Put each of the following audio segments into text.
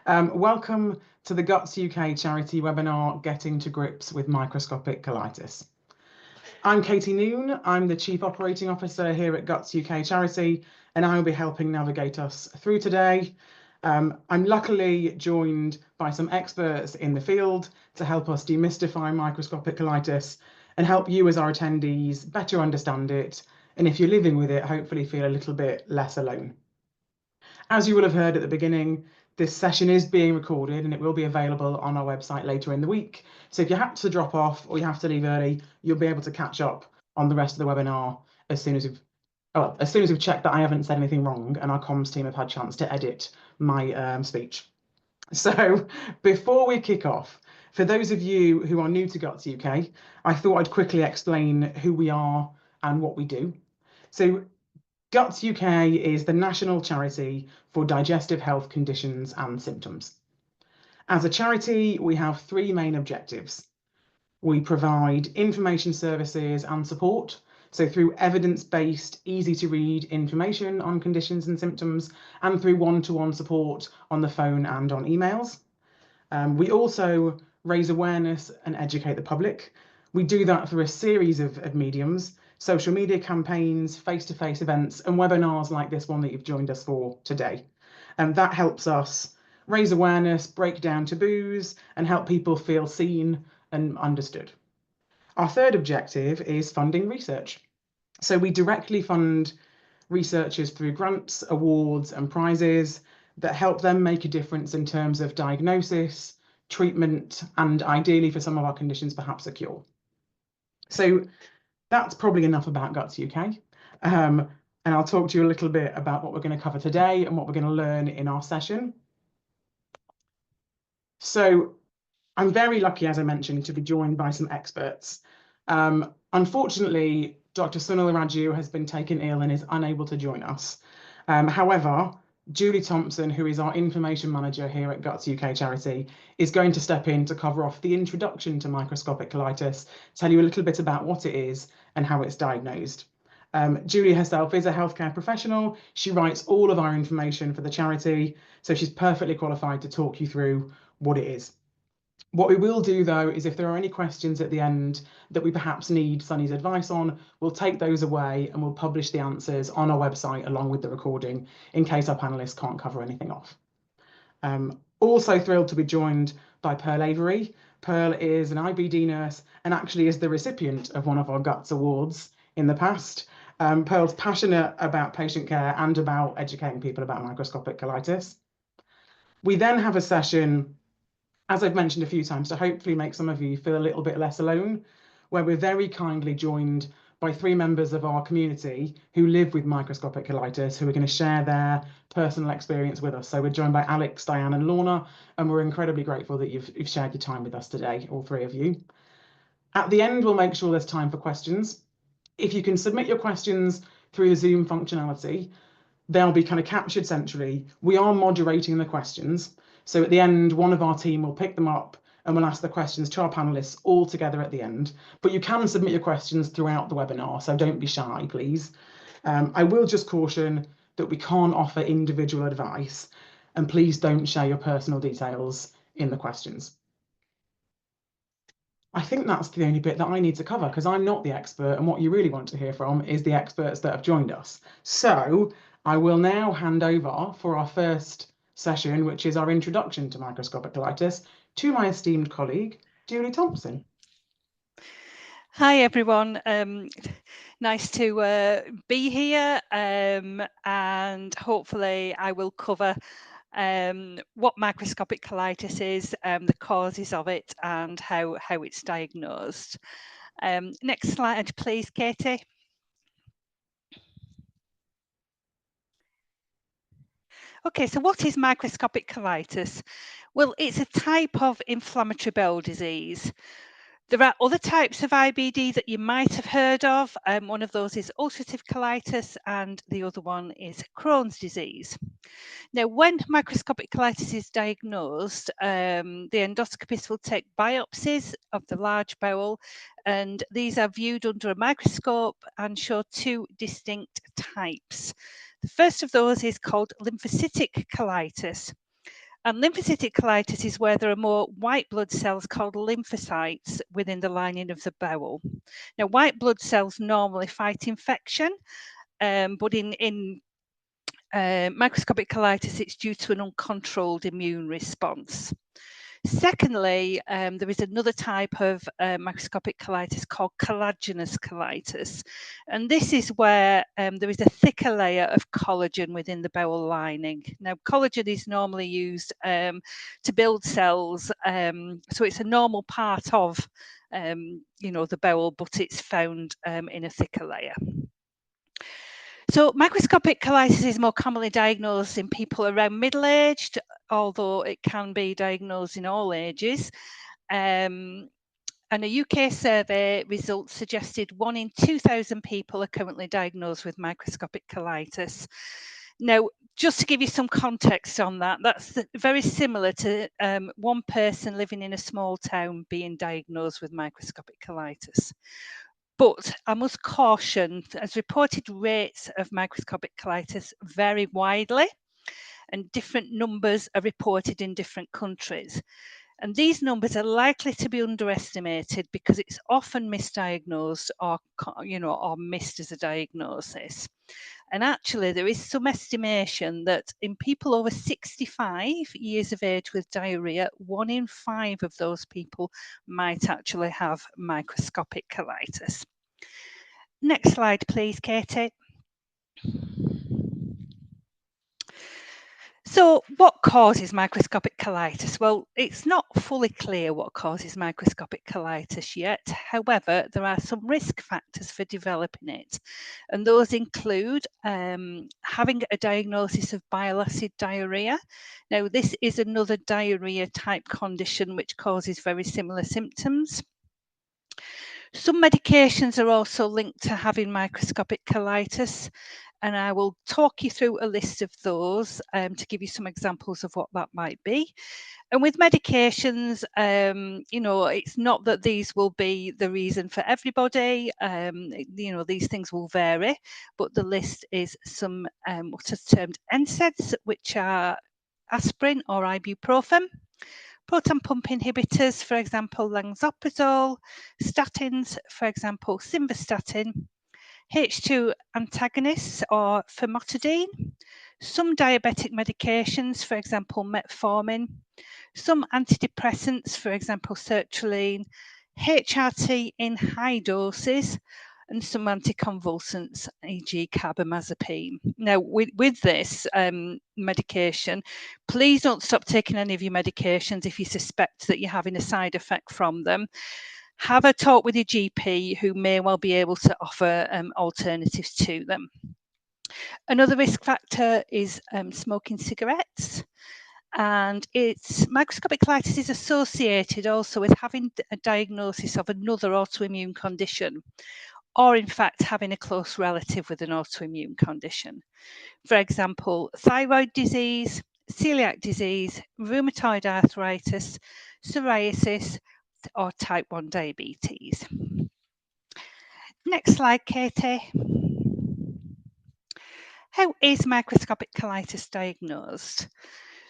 Welcome to the Guts UK charity webinar, Getting to Grips with Microscopic Colitis. I'm Katie Noon, I'm the Chief Operating Officer here at Guts UK charity, and I will be helping navigate us through today. I'm luckily joined by some experts in the field to help us demystify microscopic colitis and help you as our attendees better understand it, and if you're living with it, hopefully feel a little bit less alone. As you will have heard at the beginning, this session is being recorded and it will be available on our website later in the week. So if you have to drop off or you have to leave early, you'll be able to catch up on the rest of the webinar as soon as we've checked that I haven't said anything wrong and our comms team have had a chance to edit my speech. So before we kick off, for those of you who are new to Guts UK, I thought I'd quickly explain who we are and what we do. So Guts UK is the national charity for digestive health conditions and symptoms. As a charity, we have three main objectives. We provide information services and support, so through evidence-based, easy-to-read information on conditions and symptoms, and through one-to-one support on the phone and on emails. We also raise awareness and educate the public. We do that through a series of mediums, social media campaigns, face-to-face events, and webinars like this one that you've joined us for today. And that helps us raise awareness, break down taboos, and help people feel seen and understood. Our third objective is funding research. So we directly fund researchers through grants, awards, and prizes that help them make a difference in terms of diagnosis, treatment, and ideally for some of our conditions, perhaps a cure. So that's probably enough about Guts UK. And I'll talk to you a little bit about what we're going to cover today and what we're going to learn in our session. So I'm very lucky, as I mentioned, to be joined by some experts. Unfortunately, Dr. Sunil Raju has been taken ill and is unable to join us. However, Julie Thompson, who is our information manager here at Guts UK charity, is going to step in to cover off the introduction to microscopic colitis, tell you a little bit about what it is and how it's diagnosed. Julie herself is a healthcare professional. She writes all of our information for the charity, so she's perfectly qualified to talk you through what it is. What we will do, though, is if there are any questions at the end that we perhaps need Sunny's advice on, we'll take those away and we'll publish the answers on our website along with the recording in case our panelists can't cover anything off. Also thrilled to be joined by Pearl Avery. Pearl is an IBD nurse and actually is the recipient of one of our Guts Awards in the past. Pearl's passionate about patient care and about educating people about microscopic colitis. We then have a session, as I've mentioned a few times, to hopefully make some of you feel a little bit less alone, where we're very kindly joined by three members of our community who live with microscopic colitis, who are going to share their personal experience with us. So we're joined by Alex, Diane, and Lorna, and we're incredibly grateful that you've shared your time with us today, all three of you. At the end, we'll make sure there's time for questions. If you can submit your questions through the Zoom functionality, they'll be kind of captured centrally. We are moderating the questions. So at the end, one of our team will pick them up and we'll ask the questions to our panelists all together at the end. But you can submit your questions throughout the webinar, so don't be shy, please. I will just caution that we can't offer individual advice, and please don't share your personal details in the questions. I think that's the only bit that I need to cover because I'm not the expert, and what you really want to hear from is the experts that have joined us. So I will now hand over for our first session, which is our introduction to microscopic colitis, to my esteemed colleague, Julie Thompson. Hi everyone, nice to be here, and hopefully I will cover what microscopic colitis is, the causes of it and how it's diagnosed. Next slide please, Katie. Okay, so what is microscopic colitis? Well, it's a type of inflammatory bowel disease. There are other types of IBD that you might have heard of. One of those is ulcerative colitis and the other one is Crohn's disease. Now, when microscopic colitis is diagnosed, the endoscopist will take biopsies of the large bowel, and these are viewed under a microscope and show two distinct types. The first of those is called lymphocytic colitis. And lymphocytic colitis is where there are more white blood cells called lymphocytes within the lining of the bowel. Now, white blood cells normally fight infection, but in microscopic colitis, it's due to an uncontrolled immune response. Secondly, there is another type of microscopic colitis called collagenous colitis. And this is where there is a thicker layer of collagen within the bowel lining. Now, collagen is normally used to build cells. So it's a normal part of, the bowel, but it's found in a thicker layer. So microscopic colitis is more commonly diagnosed in people around middle-aged, although it can be diagnosed in all ages. And a UK survey results suggested 1 in 2,000 people are currently diagnosed with microscopic colitis. Now, just to give you some context on that, that's very similar to one person living in a small town being diagnosed with microscopic colitis. But I must caution, as reported rates of microscopic colitis vary widely, and different numbers are reported in different countries. And these numbers are likely to be underestimated because it's often misdiagnosed or missed as a diagnosis. And actually, there is some estimation that in people over 65 years of age with diarrhea, 1 in 5 of those people might actually have microscopic colitis. Next slide, please, Katie. So what causes microscopic colitis? Well, it's not fully clear what causes microscopic colitis yet. However, there are some risk factors for developing it. And those include having a diagnosis of bile acid diarrhea. Now, this is another diarrhea type condition which causes very similar symptoms. Some medications are also linked to having microscopic colitis, and I will talk you through a list of those to give you some examples of what that might be. And with medications, it's not that these will be the reason for everybody. These things will vary, but the list is some what are termed NSAIDs, which are aspirin or ibuprofen, proton pump inhibitors, for example, lansoprazole, statins, for example, simvastatin, H2 antagonists or famotidine, some diabetic medications, for example, metformin, some antidepressants, for example, sertraline, HRT in high doses, and some anticonvulsants, e.g. carbamazepine. Now, with this medication, please don't stop taking any of your medications if you suspect that you're having a side effect from them. Have a talk with your GP, who may well be able to offer alternatives to them. Another risk factor is smoking cigarettes. And microscopic colitis is associated also with having a diagnosis of another autoimmune condition, or in fact having a close relative with an autoimmune condition. For example, thyroid disease, celiac disease, rheumatoid arthritis, psoriasis, or type 1 diabetes. Next slide, Katie. How is microscopic colitis diagnosed?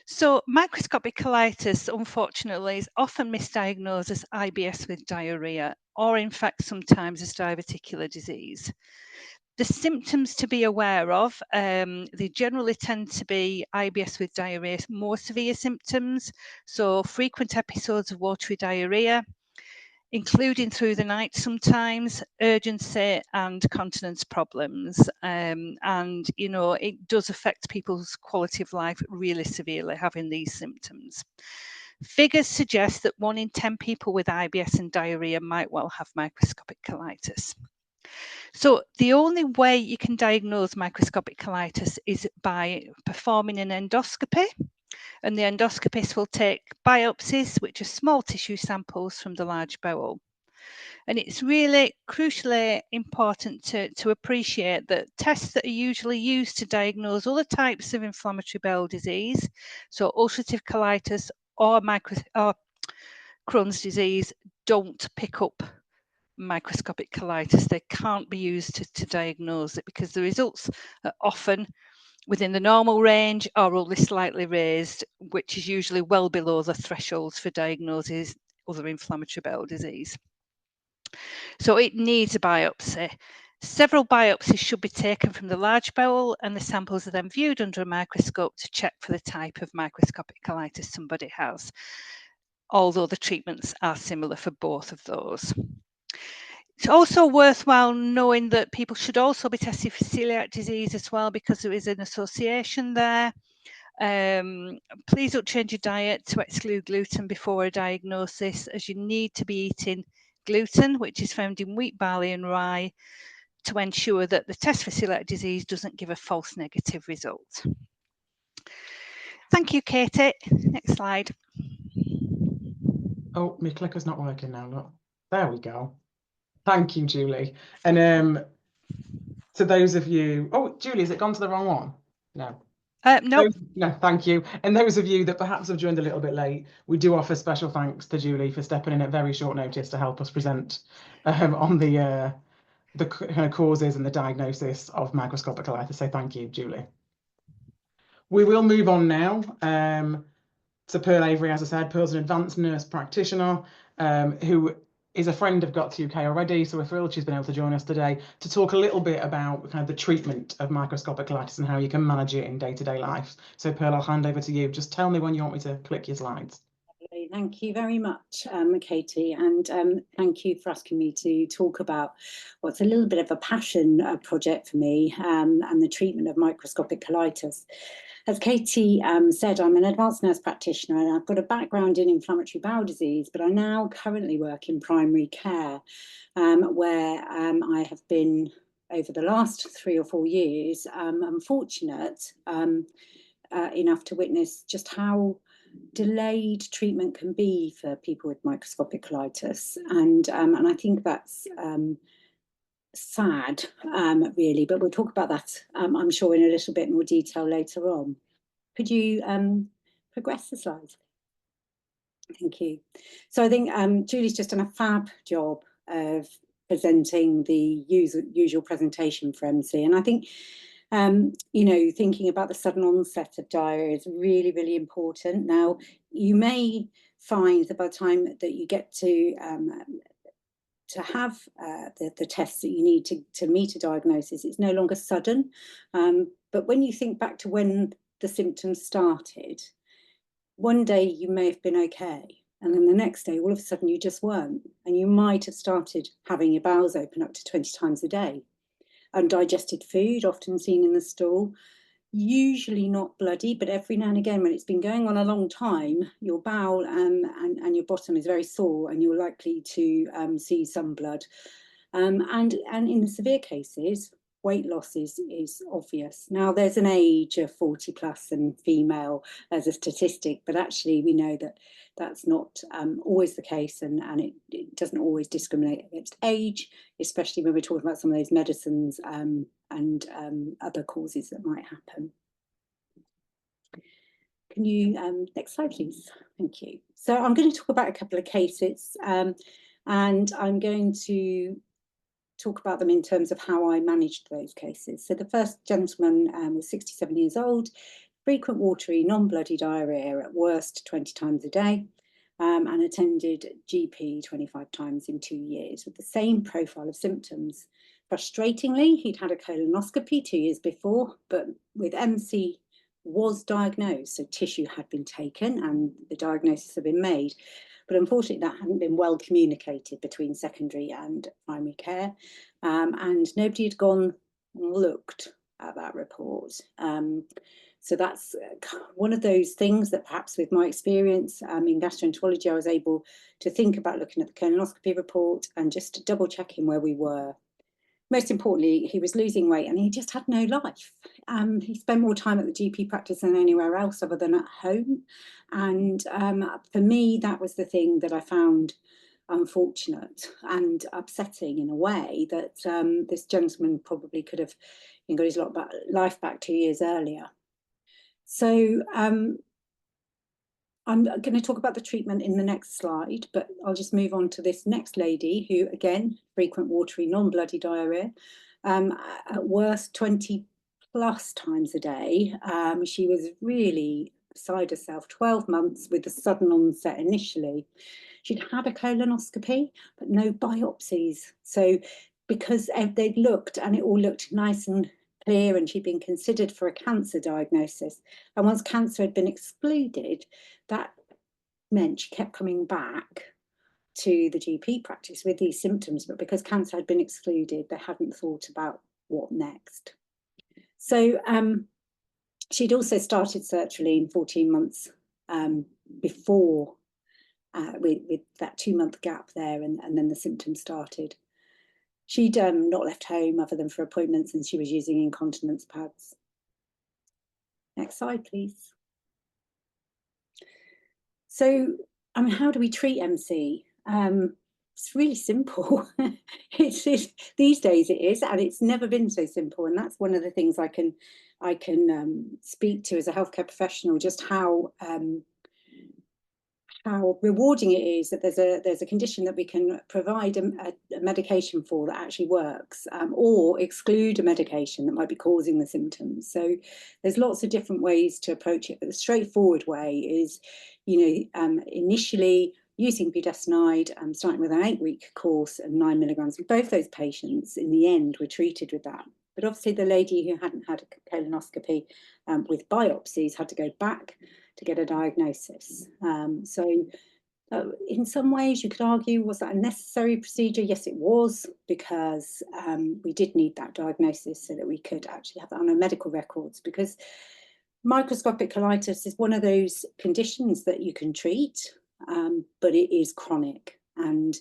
So microscopic colitis, unfortunately, is often misdiagnosed as IBS with diarrhea, or in fact sometimes as diverticular disease. The symptoms to be aware of, they generally tend to be IBS with diarrhea, more severe symptoms, so frequent episodes of watery diarrhea, including through the night sometimes, urgency and continence problems. And, it does affect people's quality of life really severely, having these symptoms. Figures suggest that 1 in 10 people with IBS and diarrhea might well have microscopic colitis. So the only way you can diagnose microscopic colitis is by performing an endoscopy. And the endoscopist will take biopsies, which are small tissue samples from the large bowel. And it's really crucially important to appreciate that tests that are usually used to diagnose other types of inflammatory bowel disease, so ulcerative colitis or Crohn's disease, don't pick up microscopic colitis. They can't be used to diagnose it because the results are often within the normal range or only slightly raised, which is usually well below the thresholds for diagnosis other inflammatory bowel disease. So it needs a biopsy. Several biopsies should be taken from the large bowel, and the samples are then viewed under a microscope to check for the type of microscopic colitis somebody has, although the treatments are similar for both of those. It's also worthwhile knowing that people should also be tested for celiac disease as well, because there is an association there. Please don't change your diet to exclude gluten before a diagnosis, as you need to be eating gluten, which is found in wheat, barley and rye, to ensure that the test for celiac disease doesn't give a false negative result. Thank you, Katie. Next slide. Oh, my clicker's not working now, look. There we go. Thank you, Julie. And to those of you, oh, Julie, has it gone to the wrong one? No. Nope. No, thank you. And those of you that perhaps have joined a little bit late, we do offer special thanks to Julie for stepping in at very short notice to help us present on the kind of causes and the diagnosis of microscopic colitis. So thank you, Julie. We will move on now to Pearl Avery. As I said, Pearl's an advanced nurse practitioner who is a friend of GOTS UK already, so we're thrilled she's been able to join us today to talk a little bit about kind of the treatment of microscopic colitis and how you can manage it in day-to-day life. So Pearl, I'll hand over to you. Just tell me when you want me to click your slides. Thank you very much, Katie, and thank you for asking me to talk about what's a little bit of a passion project for me, and the treatment of microscopic colitis. As Katie said, I'm an advanced nurse practitioner and I've got a background in inflammatory bowel disease, but I now currently work in primary care, where I have been, over the last 3 or 4 years, I'm fortunate enough to witness just how delayed treatment can be for people with microscopic colitis, and I think that's sad, really, but we'll talk about that, I'm sure, in a little bit more detail later on. Could you progress the slides? Thank you. So I think Julie's just done a fab job of presenting the usual presentation for MC, and I think you know, thinking about the sudden onset of diarrhea is really, really important. Now, you may find that by the time that you get to have the tests that you need to meet a diagnosis, it's no longer sudden. But when you think back to when the symptoms started, one day you may have been okay, and then the next day, all of a sudden, you just weren't. And you might have started having your bowels open up to 20 times a day. Undigested food, often seen in the stool, usually not bloody, but every now and again, when it's been going on a long time, your bowel and your bottom is very sore, and you're likely to see some blood. And in the severe cases, weight loss is obvious. Now, there's an age of 40 plus and female as a statistic, but actually we know that that's not always the case, and it doesn't always discriminate against age, especially when we're talking about some of those medicines and other causes that might happen. Can you, next slide, please? Thank you. So I'm going to talk about a couple of cases, and I'm going to talk about them in terms of how I managed those cases. So the first gentleman was 67 years old, frequent watery, non-bloody diarrhea, at worst 20 times a day, and attended GP 25 times in 2 years with the same profile of symptoms. Frustratingly, he'd had a colonoscopy 2 years before, but with MC was diagnosed, so tissue had been taken and the diagnosis had been made. But unfortunately, that hadn't been well communicated between secondary and primary care, and nobody had gone and looked at that report. So that's one of those things that perhaps with my experience in gastroenterology, I was able to think about looking at the colonoscopy report and just double checking where we were. Most importantly, he was losing weight and he just had no life. He spent more time at the GP practice than anywhere else other than at home. And for me, that was the thing that I found unfortunate and upsetting in a way, that this gentleman probably could have got his life back 2 years earlier. So I'm going to talk about the treatment in the next slide, but I'll just move on to this next lady who, again, frequent watery, non-bloody diarrhea, at worst 20 plus times a day. She was really beside herself, 12 months with a sudden onset initially. She'd had a colonoscopy, but no biopsies. So because they'd looked and it all looked nice and clear and she'd been considered for a cancer diagnosis. And once cancer had been excluded, that meant she kept coming back to the GP practice with these symptoms, but because cancer had been excluded, they hadn't thought about what next. So she'd also started sertraline 14 months before, with that 2-month gap there, and then the symptoms started. She'd not left home other than for appointments, and she was using incontinence pads. Next slide, please. So, how do we treat MC? It's really simple. These days it is, and it's never been so simple. And that's one of the things I can speak to as a healthcare professional, just how rewarding it is that there's a condition that we can provide a medication for that actually works, or exclude a medication that might be causing the symptoms. So there's lots of different ways to approach it, but the straightforward way is, initially using budesonide, starting with an 8-week course and 9 milligrams. Both those patients in the end were treated with that. But obviously the lady who hadn't had a colonoscopy with biopsies had to go back to get a diagnosis. In some ways you could argue, was that a necessary procedure? Yes, it was, because we did need that diagnosis so that we could actually have that on our medical records, because microscopic colitis is one of those conditions that you can treat, but it is chronic. And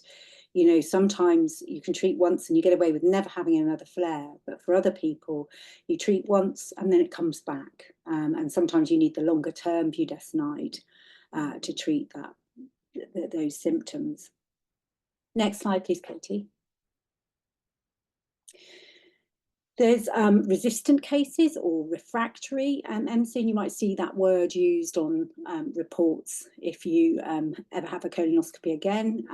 sometimes you can treat once and you get away with never having another flare, but for other people, you treat once and then it comes back. And sometimes you need the longer term budesonide to treat those symptoms. Next slide, please, Katie. There's resistant cases or refractory MC, and you might see that word used on reports if you ever have a colonoscopy again.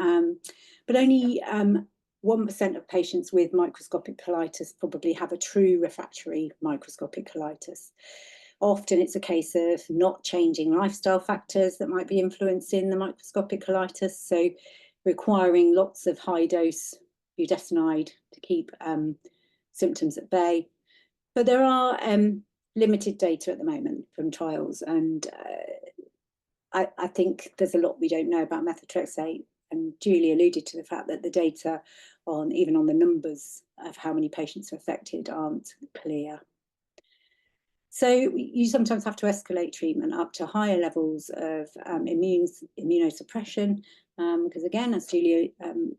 But only 1% of patients with microscopic colitis probably have a true refractory microscopic colitis. Often it's a case of not changing lifestyle factors that might be influencing the microscopic colitis, so requiring lots of high-dose budesonide to keep symptoms at bay. But there are limited data at the moment from trials, and I think there's a lot we don't know about methotrexate, and Julie alluded to the fact that the data even on the numbers of how many patients are affected aren't clear. So you sometimes have to escalate treatment up to higher levels of immunosuppression, because again, as Julia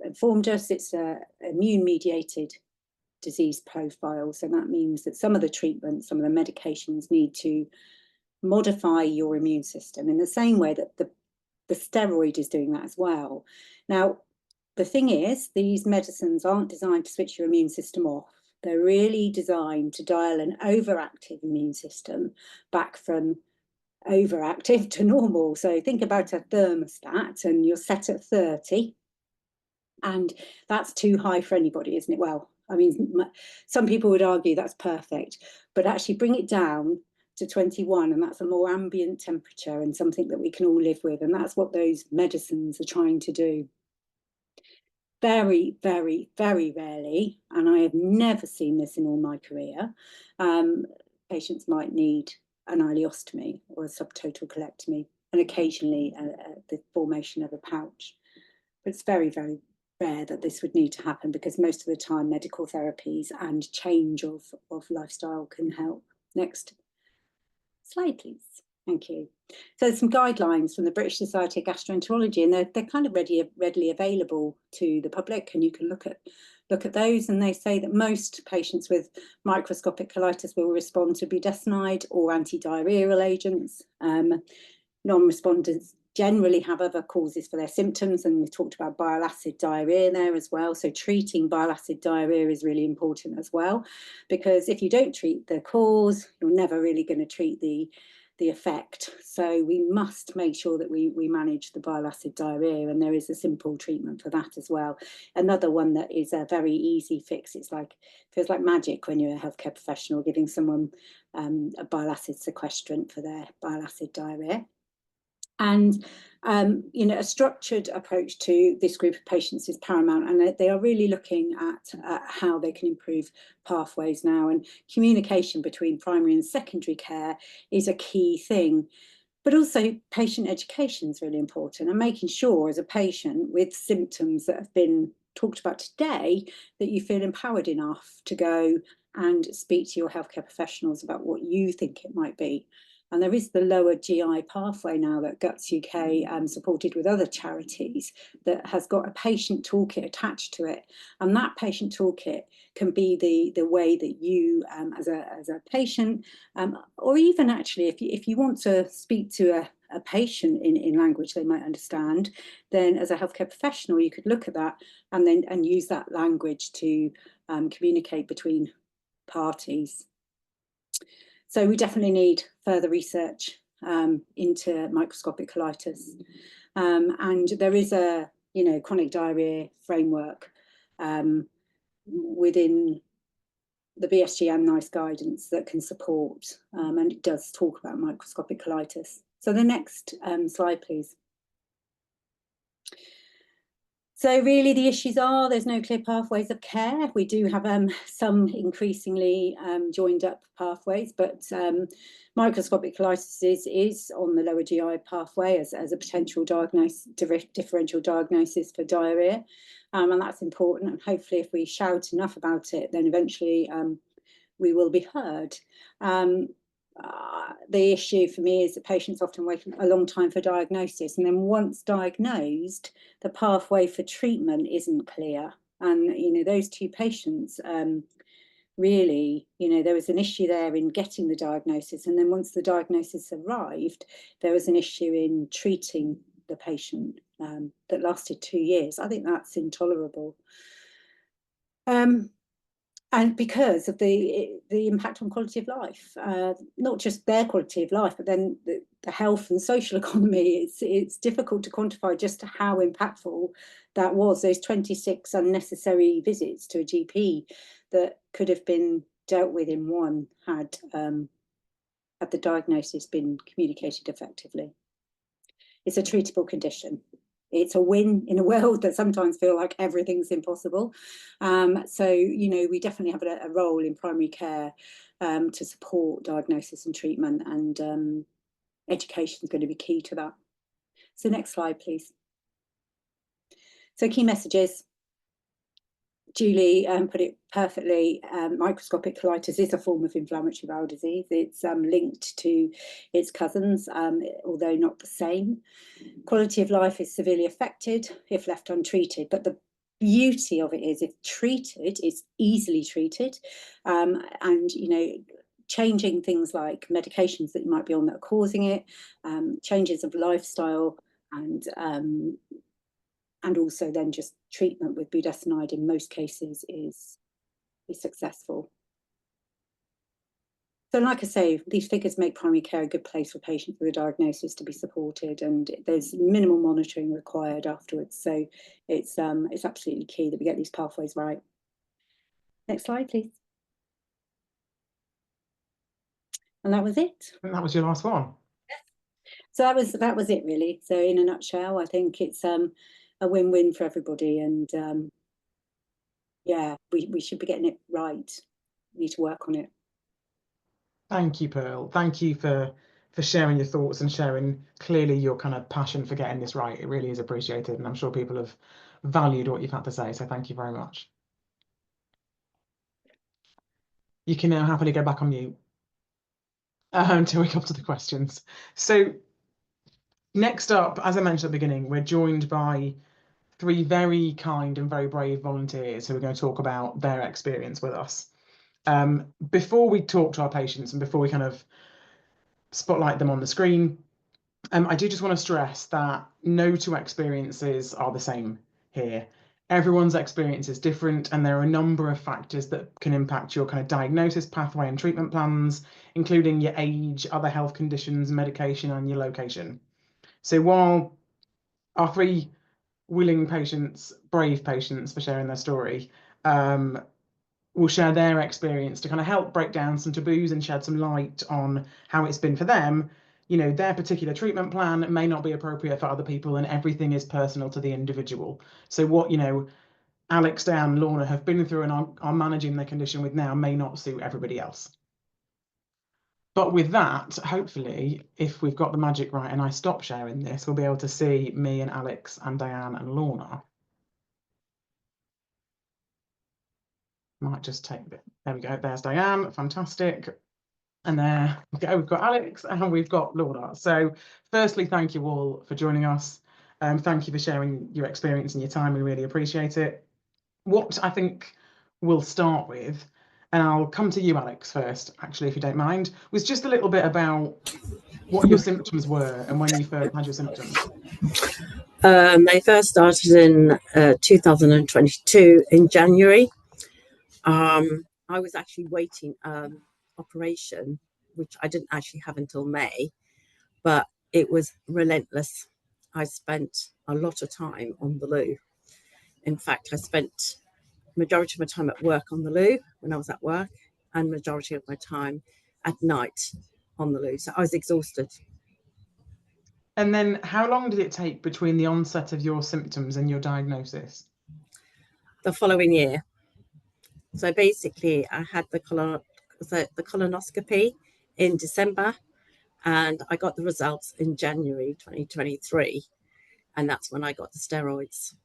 informed us, it's an immune-mediated disease profile. So that means that some of the treatments, some of the medications need to modify your immune system in the same way that the steroid is doing that as well. Now, the thing is, these medicines aren't designed to switch your immune system off. They're really designed to dial an overactive immune system back from overactive to normal. So think about a thermostat and you're set at 30, and that's too high for anybody, isn't it? Well, I mean, some people would argue that's perfect, but actually bring it down to 21, and that's a more ambient temperature and something that we can all live with. And that's what those medicines are trying to do. Very, very, very rarely, and I have never seen this in all my career, patients might need an ileostomy or a subtotal colectomy, and occasionally the formation of a pouch. But it's very, very rare that this would need to happen, because most of the time medical therapies and change of lifestyle can help. Next slide, please. Thank you. So there's some guidelines from the British Society of Gastroenterology, and they're kind of readily available to the public, and you can look at those. And they say that most patients with microscopic colitis will respond to budesonide or anti-diarrheal agents. Non-responders generally have other causes for their symptoms, and we've talked about bile acid diarrhea there as well. So treating bile acid diarrhea is really important as well, because if you don't treat the cause, you're never really going to treat the the effect. So we must make sure that we manage the bile acid diarrhea, and there is a simple treatment for that as well. Another one that is a very easy fix. It's like, feels like magic when you're a healthcare professional giving someone a bile acid sequestrant for their bile acid diarrhea. And you know, a structured approach to this group of patients is paramount, and they are really looking at how they can improve pathways now. And communication between primary and secondary care is a key thing. But also patient education is really important, and making sure as a patient with symptoms that have been talked about today that you feel empowered enough to go and speak to your healthcare professionals about what you think it might be. And there is the lower GI pathway now that Guts UK, supported with other charities, that has got a patient toolkit attached to it. And that patient toolkit can be the way that you, as a patient, or even actually if you want to speak to a patient in language they might understand, then as a healthcare professional, you could look at that and use that language to communicate between parties. So we definitely need further research into microscopic colitis. And there is a, you know, chronic diarrhea framework within the BSG and NICE guidance that can support, and it does talk about microscopic colitis. So the next slide, please. So really the issues are there's no clear pathways of care. We do have some increasingly joined up pathways, but microscopic colitis is on the lower GI pathway as a potential differential diagnosis for diarrhea. And that's important. And hopefully if we shout enough about it, then eventually we will be heard. The issue for me is that patients often wait a long time for diagnosis, and then once diagnosed, the pathway for treatment isn't clear. And you know, those two patients really, you know, there was an issue there in getting the diagnosis, and then once the diagnosis arrived, there was an issue in treating the patient that lasted 2 years. I think that's intolerable. And because of the impact on quality of life, not just their quality of life, but then the health and social economy, it's difficult to quantify just how impactful that was, those 26 unnecessary visits to a GP that could have been dealt with in one had the diagnosis been communicated effectively. It's a treatable condition. It's a win in a world that sometimes feel like everything's impossible. So, you know, we definitely have a role in primary care to support diagnosis and treatment, and education is going to be key to that. So next slide, please. So key messages. Julie put it perfectly. Microscopic colitis is a form of inflammatory bowel disease. It's linked to its cousins, although not the same. Quality of life is severely affected if left untreated, but the beauty of it is if treated, it's easily treated. And, you know, changing things like medications that you might be on that are causing it, changes of lifestyle, and also then just treatment with budesonide in most cases is successful. So like I say, these figures make primary care a good place for patients with a diagnosis to be supported, and there's minimal monitoring required afterwards. So it's absolutely key that we get these pathways right. Next slide, please. And that was it. And that was your last one. So that was it really. So in a nutshell, I think it's a win-win for everybody, and yeah, we should be getting it right. We need to work on it. Thank you, Pearl. Thank you for sharing your thoughts and sharing clearly your kind of passion for getting this right. It really is appreciated, and I'm sure people have valued what you've had to say. So thank you very much. You can now happily go back on mute until we come to the questions. So next up, as I mentioned at the beginning, we're joined by 3 very kind and very brave volunteers who are going to talk about their experience with us. Before we talk to our patients and before we kind of spotlight them on the screen, I do just want to stress that no 2 experiences are the same here. everyone's experience is different, and there are a number of factors that can impact your kind of diagnosis pathway and treatment plans, including your age, other health conditions, medication, and your location. So while our 3 willing patients, brave patients for sharing their story, will share their experience to kind of help break down some taboos and shed some light on how it's been for them, you know, their particular treatment plan may not be appropriate for other people, and everything is personal to the individual. So what, you know, Alex, Diane, Lorna have been through and are managing their condition with now may not suit everybody else. But with that, hopefully, if we've got the magic right and I stop sharing this, we'll be able to see me and Alex and Diane and Lorna. Might just take it. There we go. There's Diane. Fantastic. And there we go. We've got Alex and we've got Lorna. So firstly, thank you all for joining us. Thank you for sharing your experience and your time. We really appreciate it. What I think we'll start with, and I'll come to you, Alex, first, actually, if you don't mind, was just a little bit about what your symptoms were and when you first had your symptoms. They first started in 2022 in January. I was actually waiting operation, which I didn't actually have until May, but it was relentless. I spent a lot of time on the loo. In fact, I spent majority of my time at work on the loo when I was at work, and majority of my time at night on the loo. So I was exhausted. And then how long did it take between the onset of your symptoms and your diagnosis? The following year. So basically, I had the colonoscopy in December, and I got the results in January 2023, and that's when I got the steroids.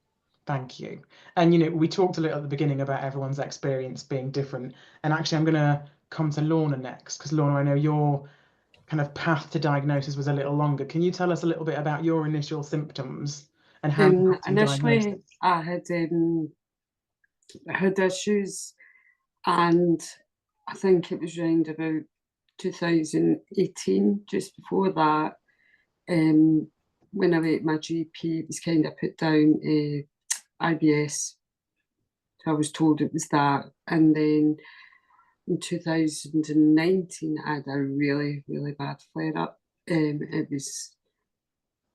Thank you. And, you know, we talked a little at the beginning about everyone's experience being different. And actually, I'm going to come to Lorna next, because Lorna, I know your kind of path to diagnosis was a little longer. Can you tell us a little bit about your initial symptoms and how you got to initially diagnosis? I had issues, and I think it was around about 2018, just before that, when I went to my GP, it was kind of put down IBS. So I was told it was that. And then in 2019, I had a really, really bad flare-up. It was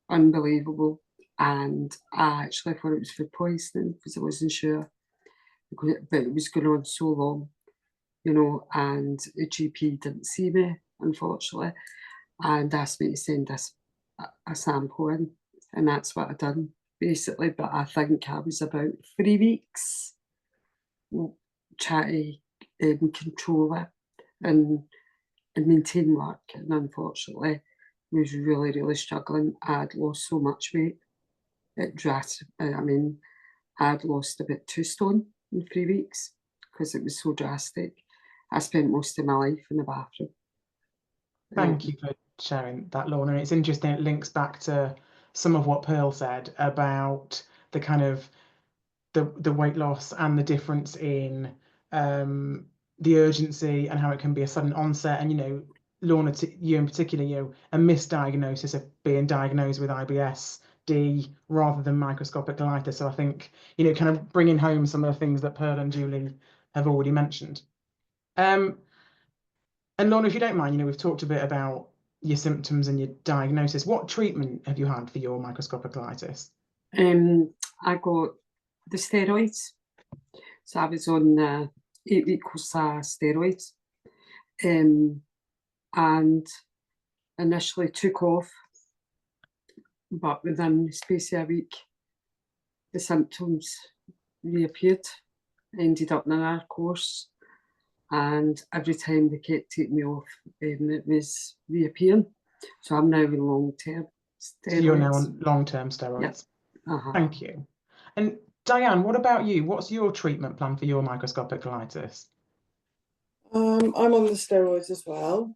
unbelievable. And I actually thought it was food poisoning because I wasn't sure. But it was going on so long, you know, and the GP didn't see me, unfortunately, and asked me to send a sample in, and that's what I done, basically. But I think I was about 3 weeks trying to control it and maintain work, and unfortunately, was really, really struggling. I'd lost so much weight. It drastic. I mean, I'd lost about 2 stone in 3 weeks because it was so drastic. I spent most of my life in the bathroom. Thank you for sharing that, Lorna. And it's interesting, it links back to some of what Pearl said about the kind of the weight loss and the difference in the urgency and how it can be a sudden onset. And, you know, Lorna, you in particular, you know, a misdiagnosis of being diagnosed with IBS-D rather than microscopic colitis. So I think, you know, kind of bringing home some of the things that Pearl and Julie have already mentioned. And Lorna, if you don't mind, you know, we've talked a bit about your symptoms and your diagnosis. What treatment have you had for your microscopic colitis? I got the steroids. So I was on 8-week course of steroids, and initially took off, but within the space of a week, the symptoms reappeared. Ended up in another course, and every time they kept taking me off, it was reappearing. So I'm now in long-term steroids. So you're now on long-term steroids. Yep. Thank you. And Diane, what about you? What's your treatment plan for your microscopic colitis? I'm on the steroids as well.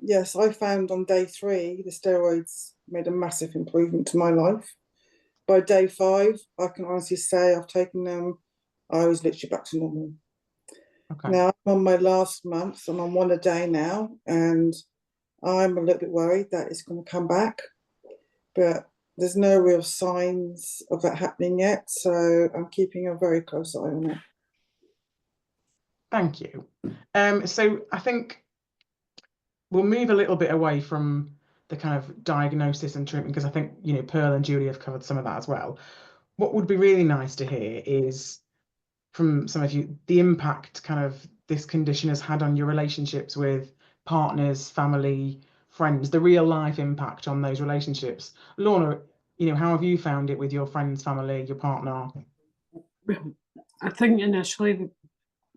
Yes, I found on day 3 the steroids made a massive improvement to my life. By day 5, I can honestly say I've taken them, I was literally back to normal. Okay. Now I'm on my last month, I'm on 1 a day now, and I'm a little bit worried that it's going to come back. But there's no real signs of that happening yet, so I'm keeping a very close eye on it. Thank you. So I think we'll move a little bit away from the kind of diagnosis and treatment, because I think, you know, Pearl and Julie have covered some of that as well. What would be really nice to hear is from some of you the impact kind of this condition has had on your relationships with partners, family, friends, the real life impact on those relationships. Lorna, you know, how have you found it with your friends, family, your partner? Well, I think initially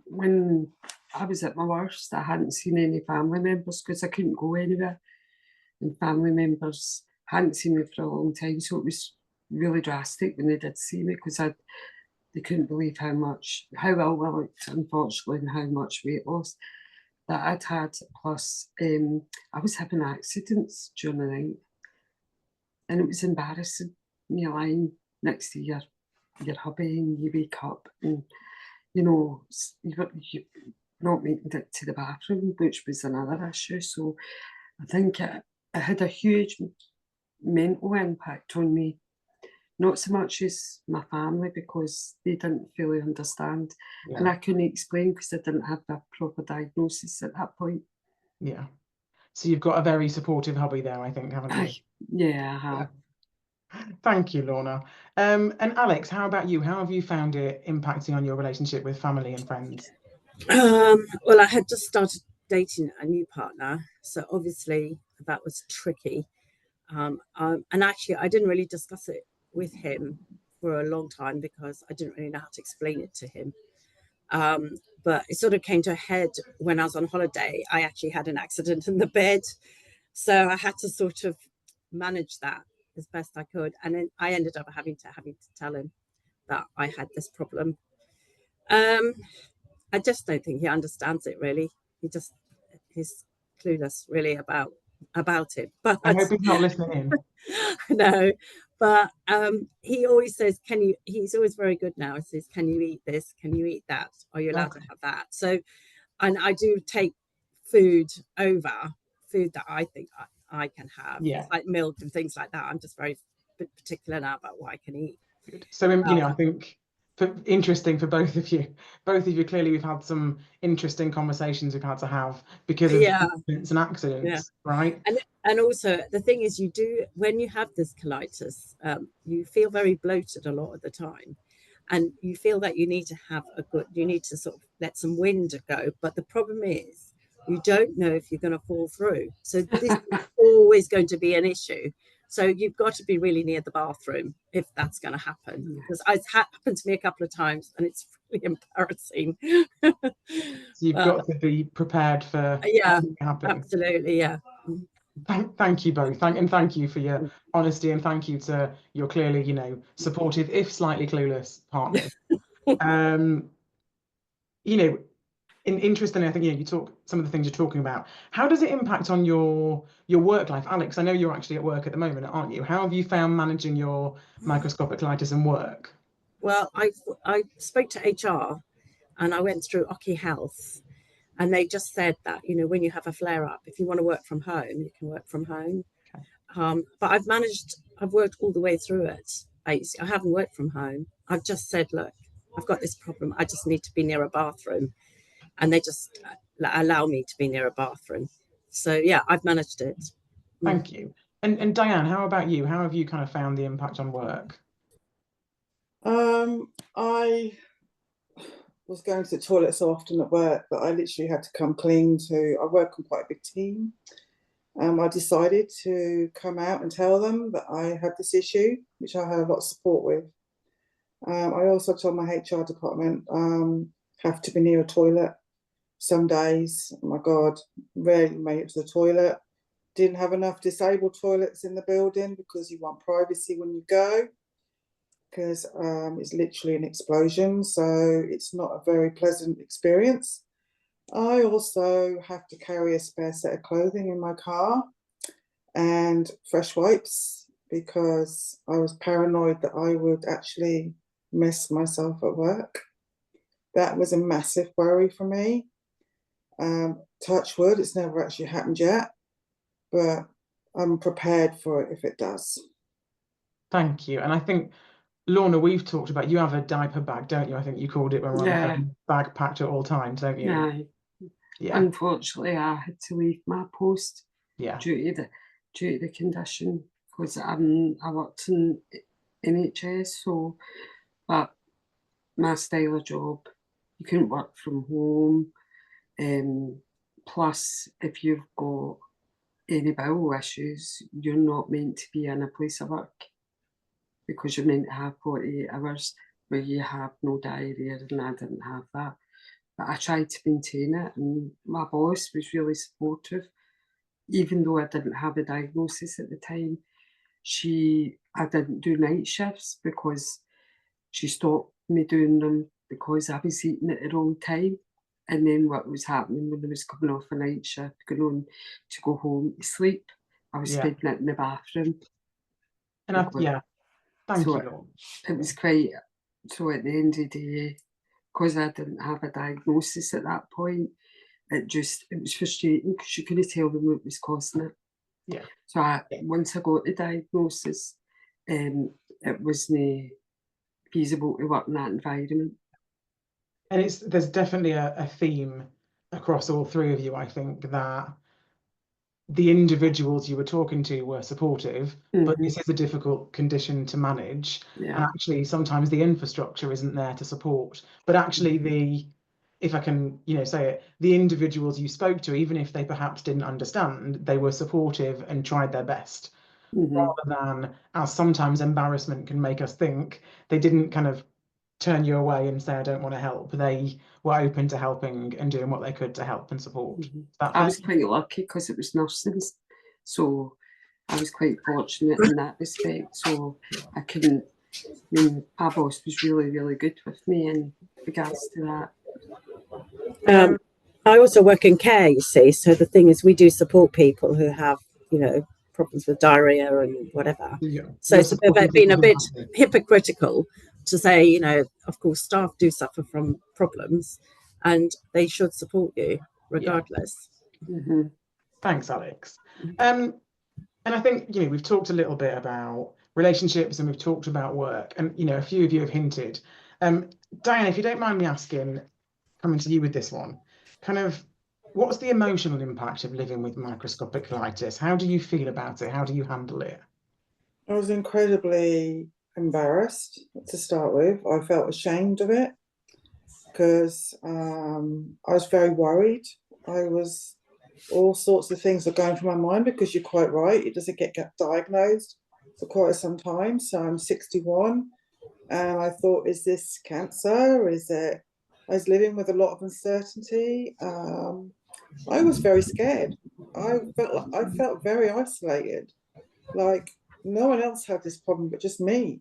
when I was at my worst, I hadn't seen any family members because I couldn't go anywhere, and family members hadn't seen me for a long time, so it was really drastic when they did see me, because they couldn't believe how ill I looked, unfortunately, and how much weight loss that I'd had. Plus, I was having accidents during the night, and it was embarrassing. You lying next to your hubby, and you wake up and, you know, you're not making it to the bathroom, which was another issue. So I think it had a huge mental impact on me. Not so much as my family, because they didn't fully understand. Yeah. And I couldn't explain because I didn't have a proper diagnosis at that point. Yeah. So you've got a very supportive hubby there, I think, haven't you? Yeah, I have. Yeah. Thank you, Lorna. And Alex, how about you? How have you found it impacting on your relationship with family and friends? Well, I had just started dating a new partner, so obviously that was tricky. And actually, I didn't really discuss it with him for a long time because I didn't really know how to explain it to him. But it sort of came to a head when I was on holiday. I actually had an accident in the bed, so I had to sort of manage that as best I could, and then I ended up having to tell him that I had this problem. I just don't think he understands it really. He's clueless really about it. But I hope he's not listening in. No, but he always says, he's always very good now. He says, can you eat this? Can you eat that? Are you allowed to have that? So, and I do take food over food that I think I can have. Yeah. Like milk and things like that. I'm just very particular now about what I can eat. Good. So, you know, I think interesting for both of you. Clearly, we've had some interesting conversations we've had to have because of incidents and accidents, right? And also the thing is, you do, when you have this colitis, you feel very bloated a lot of the time, and you feel that you need to sort of let some wind go. But the problem is, you don't know if you're going to fall through. So this is always going to be an issue. So you've got to be really near the bathroom if that's going to happen, because it's happened to me a couple of times and it's really embarrassing. So you've got to be prepared for happening. Absolutely, yeah. Thank you both. Thank you for your honesty, and thank you to your clearly, you know, supportive, if slightly clueless partners. You know, interestingly, I think, you know, you talk some of the things you're talking about. How does it impact on your work life? Alex, I know you're actually at work at the moment, aren't you? How have you found managing your microscopic colitis and work? Well, I spoke to HR and I went through Occy Health, and they just said that, you know, when you have a flare up, if you want to work from home, you can work from home. Okay. But I've worked all the way through it. I haven't worked from home. I've just said, look, I've got this problem. I just need to be near a bathroom. And they just allow me to be near a bathroom. So yeah, I've managed it. Thank you. And Diane, how about you? How have you kind of found the impact on work? I was going to the toilet so often at work that I literally had to come clean to. I work on quite a big team. I decided to come out and tell them that I had this issue, which I had a lot of support with. I also told my HR department, have to be near a toilet. Some days, oh my God, rarely made it to the toilet. Didn't have enough disabled toilets in the building because you want privacy when you go, because it's literally an explosion. So it's not a very pleasant experience. I also have to carry a spare set of clothing in my car and fresh wipes because I was paranoid that I would actually mess myself at work. That was a massive worry for me. Touch wood, it's never actually happened yet, but I'm prepared for it if it does. Thank you. And I think, Lorna, we've talked about, you have a diaper bag, don't you? I think you called it when we were on the phone, bag packed at all times, don't you? Yeah. Yeah. Unfortunately, I had to leave my post Yeah. due to the condition, because I worked in NHS, so but my style of job, you couldn't work from home. Plus, if you've got any bowel issues, you're not meant to be in a place of work, because you're meant to have 48 hours where you have no diarrhea, and I didn't have that. But I tried to maintain it, and my boss was really supportive. Even though I didn't have a diagnosis at the time, I didn't do night shifts because she stopped me doing them because I was eating at the wrong time. And then what was happening when I was coming off a night shift, going on to go home to sleep, I was spending it in the bathroom. And thank you. It was quite, so at the end of the day, because I didn't have a diagnosis at that point, it was frustrating because you couldn't tell them what was causing it. Yeah. So once I got the diagnosis, it wasn't feasible to work in that environment. And there's definitely a theme across all three of you, I think, that the individuals you were talking to were supportive, but this is a difficult condition to manage. Yeah. And actually, sometimes the infrastructure isn't there to support. But actually, if I can, say it, the individuals you spoke to, even if they perhaps didn't understand, they were supportive and tried their best. Rather than, as sometimes embarrassment can make us think, they didn't kind of turn you away and say, I don't want to help. They were open to helping and doing what they could to help and support. I was quite lucky because it was nursing, so I was quite fortunate in that respect. So my boss was really, really good with me in regards to that. I also work in care, you see, so the thing is we do support people who have, problems with diarrhea and whatever. Yeah. So it's been a bit hypocritical to say, of course, staff do suffer from problems and they should support you regardless. Yeah. Thanks, Alex. And I think, we've talked a little bit about relationships and we've talked about work, and, a few of you have hinted. Diane, if you don't mind me asking, coming to you with this one, kind of, what's the emotional impact of living with microscopic colitis? How do you feel about it? How do you handle it? I was incredibly embarrassed to start with. I felt ashamed of it because I was very worried. All sorts of things are going through my mind, because you're quite right, it doesn't get diagnosed for quite some time. So I'm 61 and I thought, is this cancer? I was living with a lot of uncertainty. I was very scared. I felt very isolated, like no one else had this problem but just me.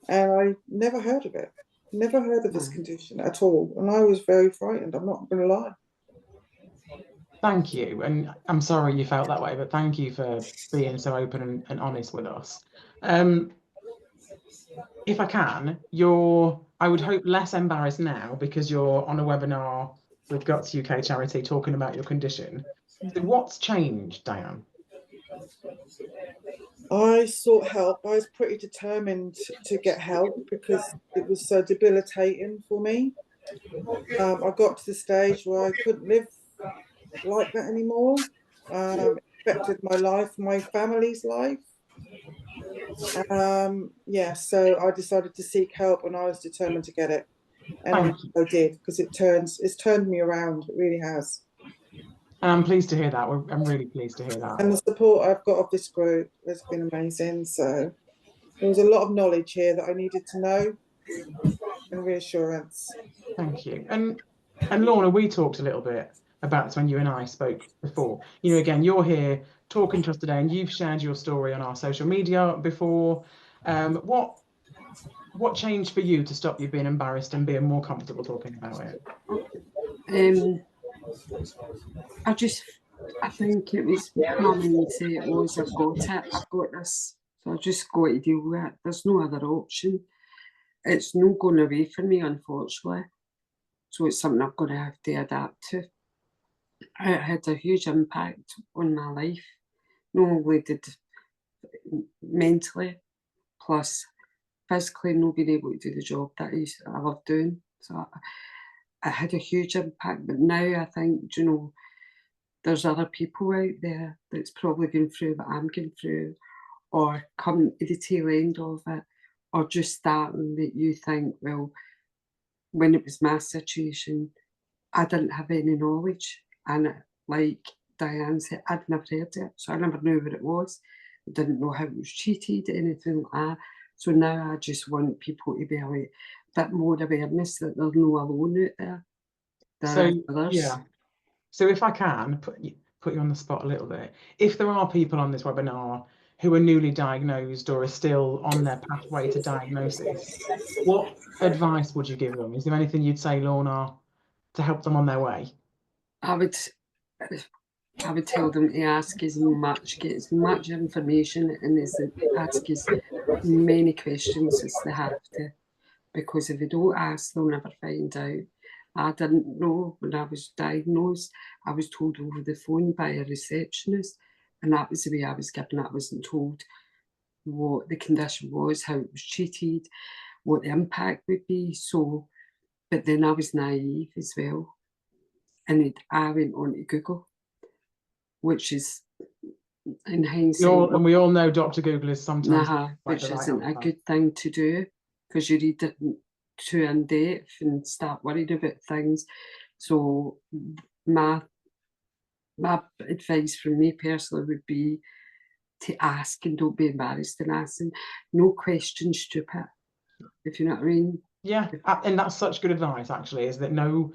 And I never heard of it, never heard of this condition at all. And I was very frightened, I'm not going to lie. Thank you. And I'm sorry you felt that way, but thank you for being so open and honest with us. If I can, I would hope less embarrassed now because you're on a webinar with Guts UK Charity talking about your condition. So what's changed, Diane? I sought help. I was pretty determined to get help because it was so debilitating for me. I got to the stage where I couldn't live like that anymore. It affected my life, my family's life. So I decided to seek help and I was determined to get it. And I did, because it's turned me around. It really has. And I'm pleased to hear that. I'm really pleased to hear that. And the support I've got of this group has been amazing. So there was a lot of knowledge here that I needed to know and reassurance. Thank you. And Lorna, we talked a little bit about this when you and I spoke before. Again, you're here talking to us today and you've shared your story on our social media before. What changed for you to stop you being embarrassed and being more comfortable talking about it? I think it was my mindset. I've got this, so I just got to deal with it. There's no other option. It's not going away from me, unfortunately. So it's something I'm going to have to adapt to. It had a huge impact on my life. Not only did mentally, plus physically not being able to do the job that I love doing. So it had a huge impact. But now I think, you know, there's other people out there that's probably going through what I'm going through, or coming to the tail end of it, or just starting, that you think, well, when it was my situation, I didn't have any knowledge. And like Diane said, I'd never heard it. So I never knew what it was. I didn't know how it was treated, anything like that. So now I just want people to be a bit more awareness that they're not alone out there. There are others. Yeah. So if I can put you on the spot a little bit, if there are people on this webinar who are newly diagnosed or are still on their pathway to diagnosis, what advice would you give them? Is there anything you'd say, Lorna, to help them on their way? I would tell them to ask as much, get as much information, and ask as many questions as they have to, because if they don't ask, they'll never find out. I didn't know when I was diagnosed. I was told over the phone by a receptionist, and that was the way I was given it. I wasn't told what the condition was, how it was treated, what the impact would be. So, but then I was naive as well, and I went on to Google, which is, in hindsight, And we all know Dr. Google is sometimes which isn't a good thing to do, because you read it too in depth and start worrying about things. So my advice from me personally would be to ask, and don't be embarrassed in asking. No question stupid, if you know what I mean. Yeah, and that's such good advice, actually, is that no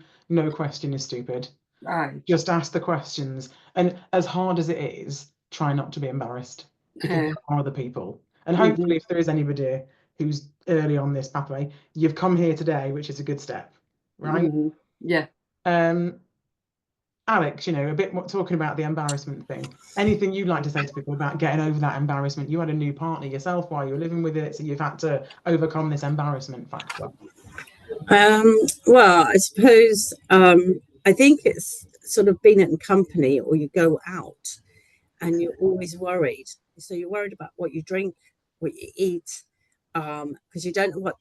question is stupid. Aye. Just ask the questions, and as hard as it is, try not to be embarrassed, because there are other people. And hopefully, if there is anybody who's early on this pathway, you've come here today, which is a good step, right? Yeah. Alex, you know, a bit more talking about the embarrassment thing. Anything you'd like to say to people about getting over that embarrassment? You had a new partner yourself while you were living with it, so you've had to overcome this embarrassment factor. Well, I suppose I think it's sort of being in company, or you go out and you're always worried. So you're worried about what you drink, what you eat, because you don't know what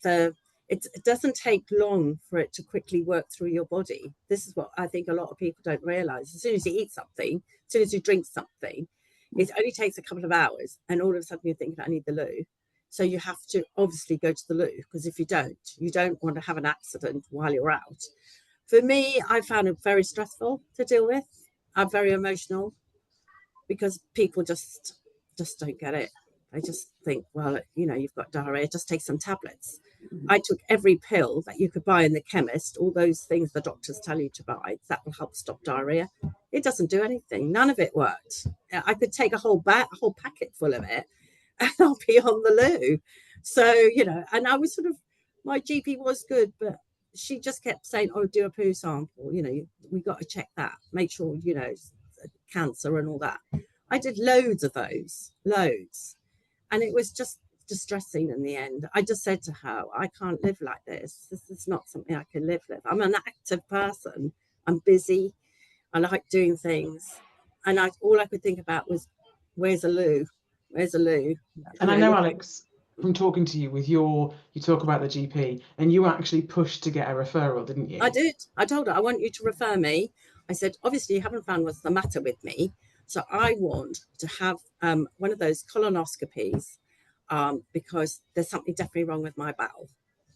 it doesn't take long for it to quickly work through your body. This is what I think a lot of people don't realize. As soon as you eat something, as soon as you drink something, it only takes a couple of hours, and all of a sudden you're thinking, I need the loo. So you have to obviously go to the loo, because if you don't want to have an accident while you're out. For me, I found it very stressful to deal with. I'm very emotional, because people just don't get it. They just think, well, you know, you've got diarrhea, just take some tablets. I took every pill that you could buy in the chemist, all those things the doctors tell you to buy that will help stop diarrhea. It doesn't do anything. None of it worked. I could take a whole packet full of it, and I'll be on the loo. So, you know, and I was my GP was good, but she just kept saying, oh, do a poo sample. You know, we got to check that, make sure, you know, cancer and all that. I did loads of those, loads. And it was just distressing in the end. I just said to her, I can't live like this. This is not something I can live with. I'm an active person. I'm busy. I like doing things. And all I could think about was, where's a loo? Where's a loo? And I know, Alex, from talking to you, you talk about the GP, and you actually pushed to get a referral, didn't you? I did. I told her, I want you to refer me. I said, obviously you haven't found what's the matter with me. So I want to have one of those colonoscopies, because there's something definitely wrong with my bowel.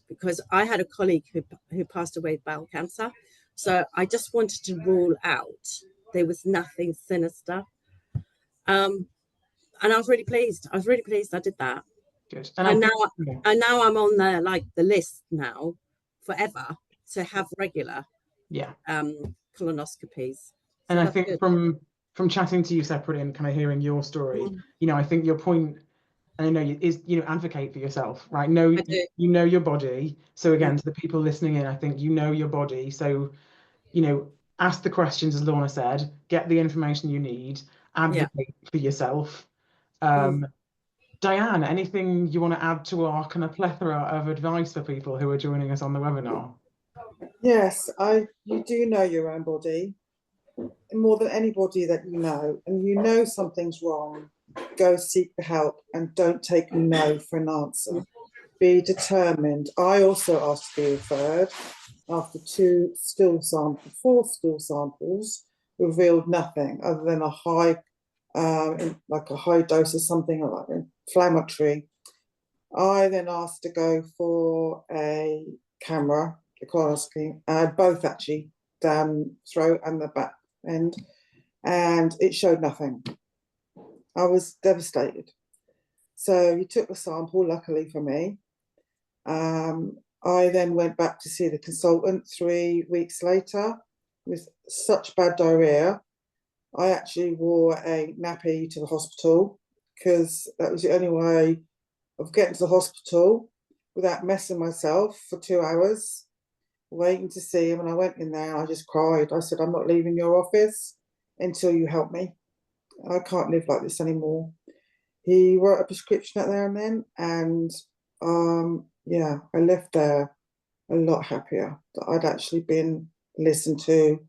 Because I had a colleague who passed away with bowel cancer. So I just wanted to rule out there was nothing sinister. And I was really pleased. I did that. Good. And now I'm on the list now forever to have regular colonoscopies. And I think good. From chatting to you separately and kind of hearing your story, you know, I think your point, and I know is, you know, advocate for yourself, right? You know your body. So again, to the people listening in, I think you know your body. So, you know, ask the questions, as Lorna said, get the information you need, advocate for yourself. Diane, anything you want to add to our kind of plethora of advice for people who are joining us on the webinar? Yes, you do know your own body more than anybody that you know, and you know something's wrong. go seek the help and don't take no for an answer. Be determined. I also asked to be referred after 4 stool samples revealed nothing other than a high, like a high dose of something like inflammatory. I then asked to go for a camera, a colonoscopy. I had both actually, down throat and the back end, and it showed nothing. I was devastated. So he took the sample, luckily for me. I then went back to see the consultant 3 weeks later with such bad diarrhea. I actually wore a nappy to the hospital because that was the only way of getting to the hospital without messing myself for 2 hours, waiting to see him. And I went in there and I just cried. I said, I'm not leaving your office until you help me. I can't live like this anymore. He wrote a prescription out there and then, and yeah, I left there a lot happier that I'd actually been listened to.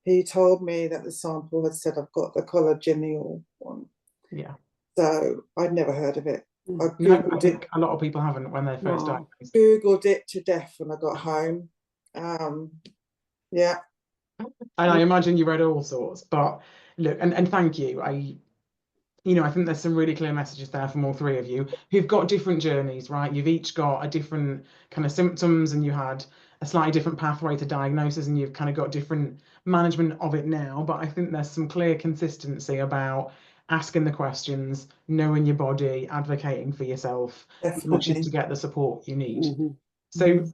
He told me that the sample had said I've got the collagenal one. Yeah. So I'd never heard of it. I No, I googled think it. a lot of people haven't when they're first No. diagnosed. Googled it to death when I got home. Yeah. And I imagine you read all sorts, but look, and thank you. I think there's some really clear messages there from all three of you who've got different journeys, right? You've each got a different kind of symptoms and you had a slightly different pathway to diagnosis and you've kind of got different management of it now. But I think there's some clear consistency about asking the questions, knowing your body, advocating for yourself, which is to get the support you need. So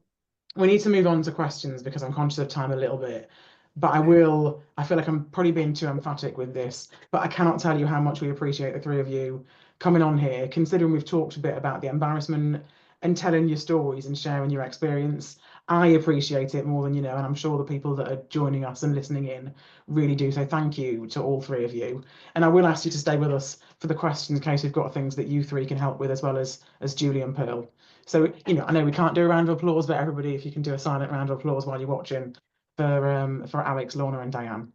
we need to move on to questions because I'm conscious of time a little bit. But I feel like I'm probably being too emphatic with this, but I cannot tell you how much we appreciate the three of you coming on here, considering we've talked a bit about the embarrassment and telling your stories and sharing your experience. I appreciate it more than you know, and I'm sure the people that are joining us and listening in really do. So thank you to all three of you. And I will ask you to stay with us for the questions in case we've got things that you three can help with, as well as Julie and Pearl. So, I know we can't do a round of applause, but everybody, if you can do a silent round of applause while you're watching for Alex, Lorna, and Diane.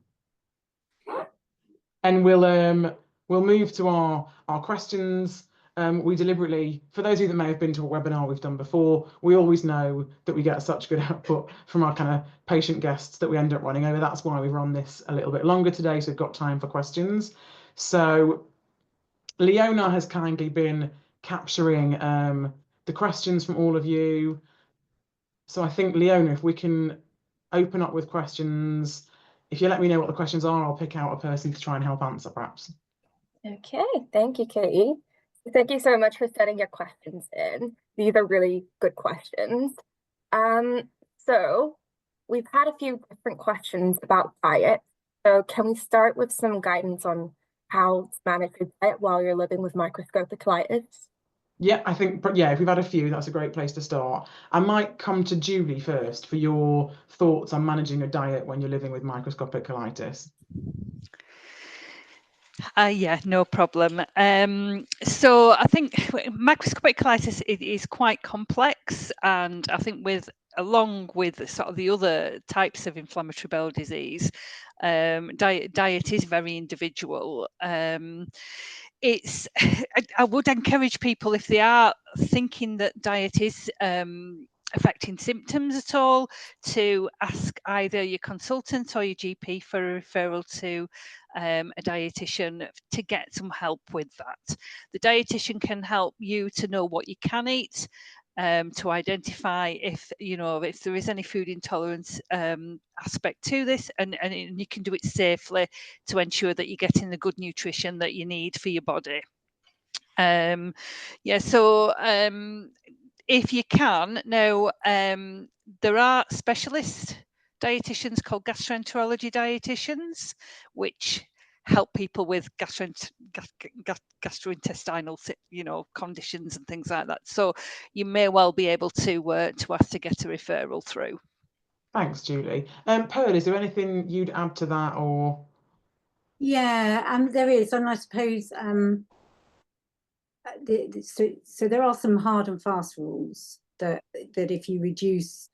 And we'll move to our questions. We deliberately, for those of you that may have been to a webinar we've done before, we always know that we get such good output from our kind of patient guests that we end up running over. That's why we've run this a little bit longer today, so we've got time for questions. So Leona has kindly been capturing the questions from all of you. So I think, Leona, if we can open up with questions, if you let me know what the questions are, I'll pick out a person to try and help answer, perhaps. Okay, thank you, Katie. Thank you so much for sending your questions in. These are really good questions. So we've had a few different questions about diet. So can we start with some guidance on how to manage your diet while you're living with microscopic colitis? Yeah, I think, yeah, if we've had a few, that's a great place to start. I might come to Julie first for your thoughts on managing a diet when you're living with microscopic colitis. Yeah, no problem. So I think microscopic colitis is quite complex, and I think along with sort of the other types of inflammatory bowel disease, diet is very individual. I would encourage people, if they are thinking that diet is affecting symptoms at all, to ask either your consultant or your GP for a referral to a dietitian to get some help with that. The dietitian can help you to know what you can eat, to identify if there is any food intolerance aspect to this, and you can do it safely to ensure that you're getting the good nutrition that you need for your body. If you can now, there are specialist dietitians called gastroenterology dietitians, which help people with gastrointestinal conditions and things like that. So you may well be able to ask to get a referral through. Thanks, Julie. Pearl, is there anything you'd add to that, or? Yeah, there is, and I suppose so there are some hard and fast rules that if you reduce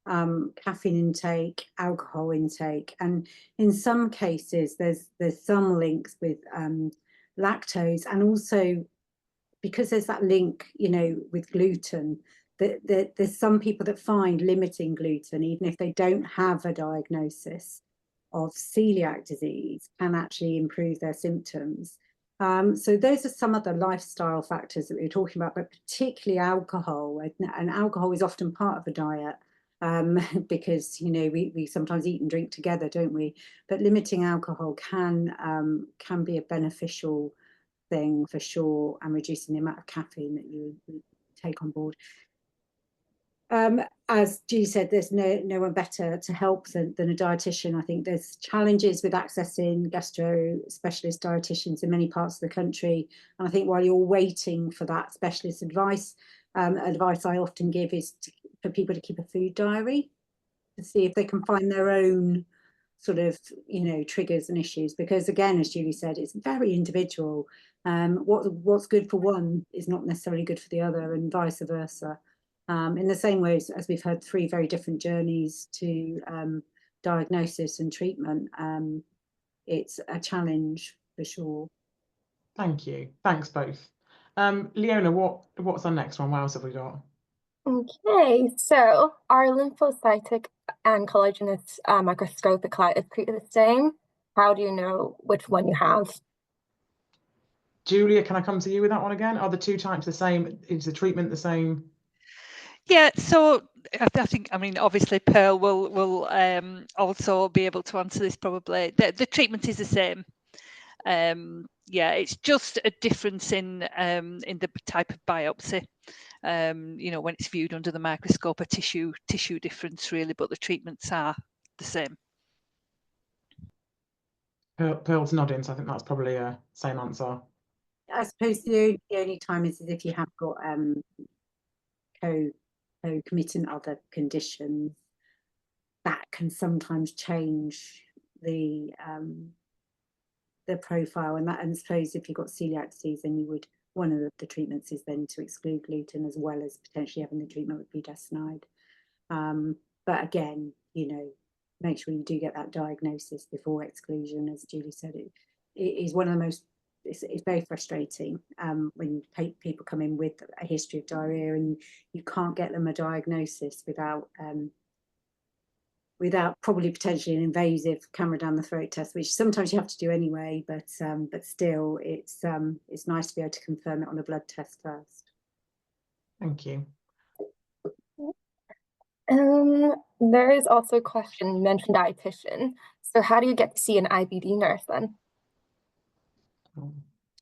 caffeine intake, alcohol intake, and in some cases there's some links with lactose, and also because there's that link, you know, with gluten, that there's some people that find limiting gluten, even if they don't have a diagnosis of celiac disease, can actually improve their symptoms. So those are some of the lifestyle factors that we were talking about, but particularly alcohol, and alcohol is often part of a diet. Because, you know, we sometimes eat and drink together, don't we? But limiting alcohol can be a beneficial thing for sure, and reducing the amount of caffeine that you take on board. As Julie said, there's no one better to help than a dietitian. I think there's challenges with accessing gastro specialist dietitians in many parts of the country, and I think while you're waiting for that specialist advice, advice I often give is for people to keep a food diary to see if they can find their own sort of, you know, triggers and issues, because again, as Julie said, it's very individual. What's good for one is not necessarily good for the other, and vice versa. In the same ways as we've had 3 very different journeys to diagnosis and treatment, it's a challenge for sure. Thank you. Thanks both. Leona, what's our next one? What else have we got? Okay, so are lymphocytic and collagenous microscopic colitis treated the same? How do you know which one you have? Julia, can I come to you with that one again? Are the 2 types the same? Is the treatment the same? Yeah, so I think, I mean, obviously Pearl will also be able to answer this probably. The treatment is the same. Yeah, it's just a difference in the type of biopsy. You know, when it's viewed under the microscope, a tissue difference really, but the treatments are the same. Pearl's nodding, so I think that's probably a same answer. I suppose the only time is if you have got co-committant other conditions, that can sometimes change the profile, and I suppose if you've got celiac disease, then you would, one of the treatments is then to exclude gluten, as well as potentially having the treatment with budesonide. But again, you know, make sure you do get that diagnosis before exclusion. As Julie said, it is one of the most, it's very frustrating when people come in with a history of diarrhea and you can't get them a diagnosis without probably potentially an invasive camera down the throat test, which sometimes you have to do anyway, but still it's nice to be able to confirm it on a blood test first. Thank you. There is also a question, you mentioned dietitian. So how do you get to see an IBD nurse then?